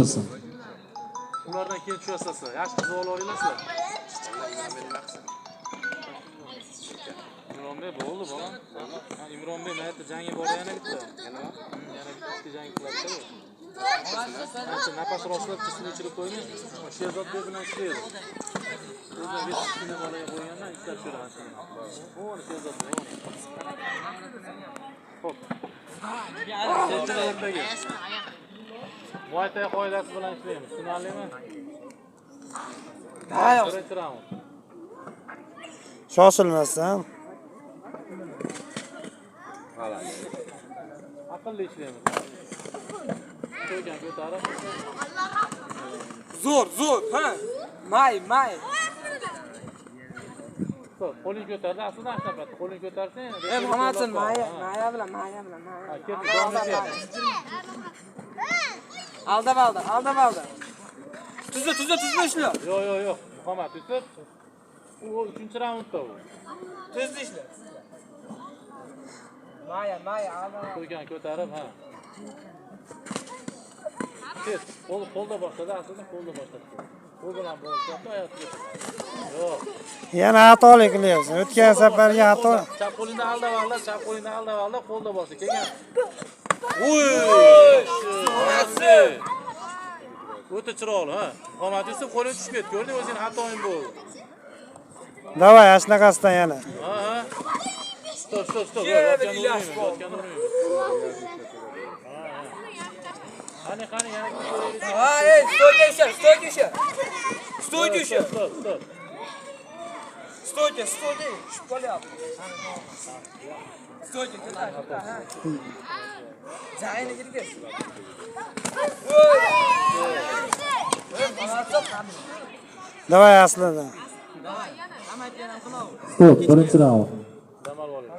qilsin. Ulardan keyin tushasizlar. Yaxshi qiz olaveringlar. İmronbey bo'ldi bolam. İmronbey mana yerda jangga bordi yana bitta. Yana bitta jang qiladi. Ancha nafas rostlab chiqishni ichirib qo'ygan. Sherzodbek bilan ishlaydi. O'zlari kichkina bolaga qo'ygandan ishlab ko'radi. O'g'ri Sherzodbek. Xo'p. Sherzodbek. Muay Thai qoidasi bilan ishlaymiz. Tushunarlimi? Ha, yo'q. Shoshilmasdan. Aqlli ishlaymiz. Qo'ygan ko'tarib. Zo'r, ha. May. Xo'p, qo'ling ko'tardi. Aslida ashnafatda qo'ling ko'tarsang. Muhammadjon, Maya bilan. Ha, ketdi, davom et. Aldab oldi. Tuzla ishla. Yo'q. Muhammad Yusuf. U 3-raundda u. Tuzla ishla. Maya alda. Qo'ygan ko'tarib, ha. Ket. Qo'lda boshladi, aslida qo'lda boshladi. Qo'l bilan boshladi, oyoqqa. Yo'q. Yana xatolik qilyapsan. O'tgan safarga xato. Chap qo'lingni aldab oldi, qo'lda bosdi. Kelgan. O'ta chiroyli, ha. Muhammad Yusuf qo'ling tushib ketdi. Ko'rding, o'zing xatoing bo'ldi. Davay, ashnaqasidan yana. Ha. Stop. Yotgan urmaymiz. Qani, yana Ha, stoyga ishla. Stop. Stoyga, tushib qolyapti. Stoyga, ha. Jayni kirgin. Davay, aslida. Stop, birinchi raund. dam oling.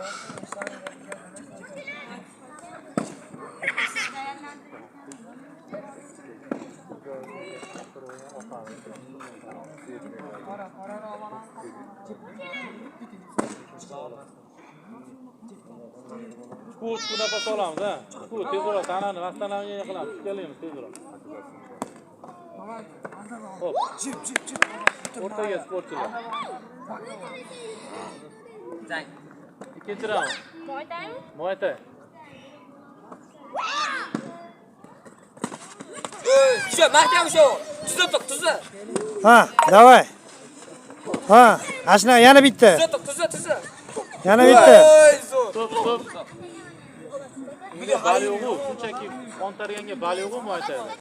Ushbu nafas olamiz, ha. Ushbu tezroq tanani rastlanamiga qilamiz. Kelaymiz tezroq. Hop. O'rtaga sportchilar. Jang. Ikkinchi raund. Muay Thai. Shu, mahkam shu. Tuzla. Ha, davay. Ha, ashna yana bitta. Tuzla. Yana bitta. Stop. Bunga bal yo'q-ku, shunchaki qontarganga bal yo'q-ku Muay Thai.